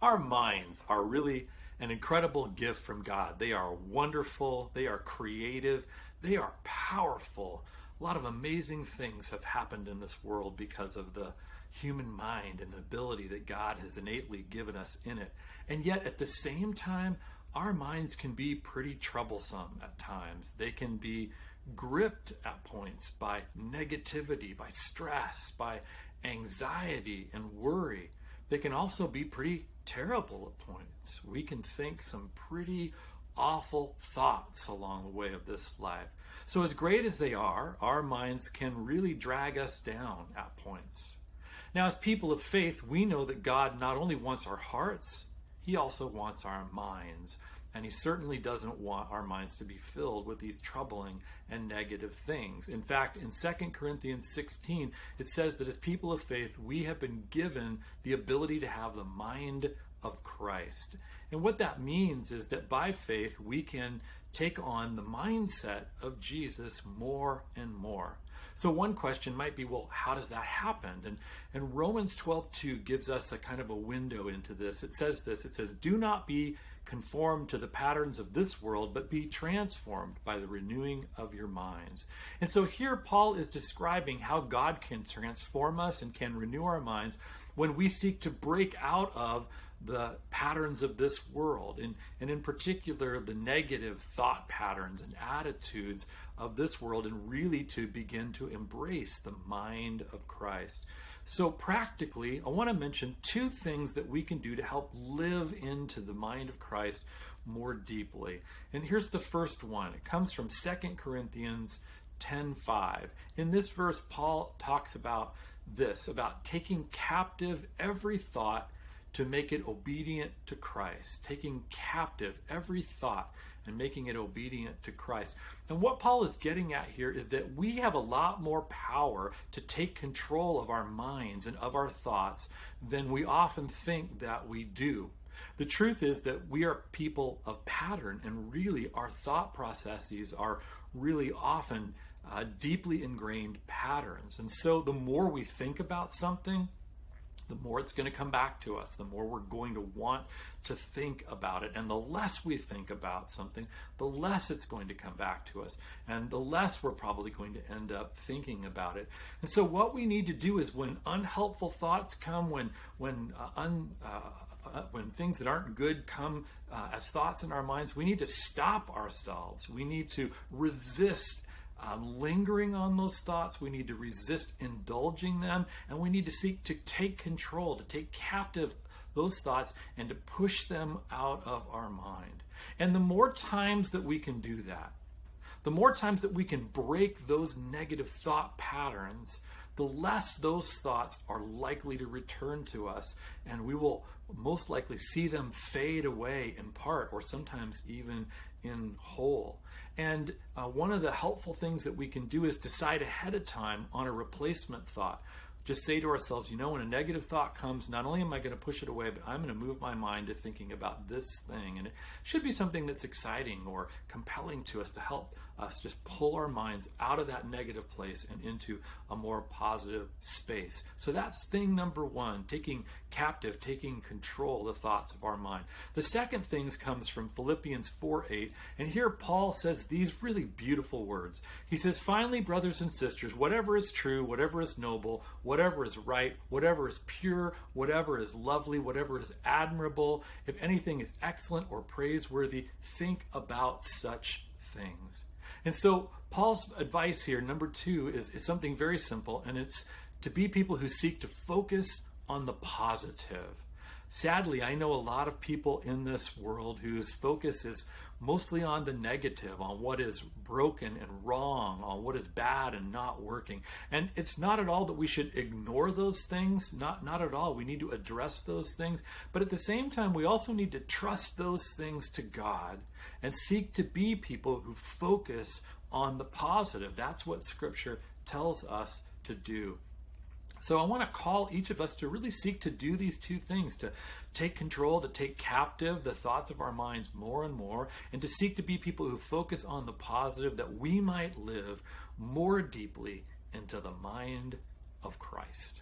Our minds are really an incredible gift from God. They are wonderful, they are creative, they are powerful. A lot of amazing things have happened in this world because of the human mind and the ability that God has innately given us in it. And yet at the same time, our minds can be pretty troublesome at times. They can be gripped at points by negativity, by stress, by anxiety and worry. They can also be pretty terrible at points. We can think some pretty awful thoughts along the way of this life. So as great as they are, our minds can really drag us down at points. Now, as people of faith, we know that God not only wants our hearts, He also wants our minds. And He certainly doesn't want our minds to be filled with these troubling and negative things. In fact, in 2 Corinthians 16, it says that as people of faith, we have been given the ability to have the mind of Christ. And what that means is that by faith, we can take on the mindset of Jesus more and more. So one question might be, well, how does that happen? And Romans 12:2 gives us a kind of a window into this. It says this, it says, do not be conformed to the patterns of this world, but be transformed by the renewing of your minds. And so here Paul is describing how God can transform us and can renew our minds when we seek to break out of the patterns of this world, and in particular the negative thought patterns and attitudes of this world, and really to begin to embrace the mind of Christ. So practically, I want to mention two things that we can do to help live into the mind of Christ more deeply. And here's the first one. It comes from 2 Corinthians 10:5. In this verse, Paul talks about this, about taking captive every thought to make it obedient to Christ. Taking captive every thought and making it obedient to Christ. And what Paul is getting at here is that we have a lot more power to take control of our minds and of our thoughts than we often think that we do. The truth is that we are people of pattern, and really our thought processes are really often deeply ingrained patterns. And so the more we think about something, the more it's going to come back to us, the more we're going to want to think about it. And the less we think about something, the less it's going to come back to us. And the less we're probably going to end up thinking about it. And so what we need to do is when unhelpful thoughts come, when things that aren't good come as thoughts in our minds, we need to stop ourselves. We need to resist lingering on those thoughts. We need to resist indulging them, and we need to seek to take control, to take captive those thoughts and to push them out of our mind. And the more times that we can do that, the more times that we can break those negative thought patterns, the less those thoughts are likely to return to us, and we will most likely see them fade away in part, or sometimes even in whole. And one of the helpful things that we can do is decide ahead of time on a replacement thought. Just say to ourselves, when a negative thought comes, not only am I going to push it away, but I'm going to move my mind to thinking about this thing. And it should be something that's exciting or compelling to us to help us just pull our minds out of that negative place and into a more positive space. So that's thing number one, taking captive, taking control of the thoughts of our mind. The second thing comes from Philippians 4:8. And here Paul says these really beautiful words. He says, finally, brothers and sisters, whatever is true, whatever is noble, whatever is right, whatever is pure, whatever is lovely, whatever is admirable, if anything is excellent or praiseworthy, think about such things. And so Paul's advice here, number two, is something very simple, and it's to be people who seek to focus on the positive. Sadly, I know a lot of people in this world whose focus is mostly on the negative, on what is broken and wrong, on what is bad and not working. And it's not at all that we should ignore those things, not at all. We need to address those things. But at the same time, we also need to trust those things to God and seek to be people who focus on the positive. That's what Scripture tells us to do. So I want to call each of us to really seek to do these two things, to take control, to take captive the thoughts of our minds more and more, and to seek to be people who focus on the positive, that we might live more deeply into the mind of Christ.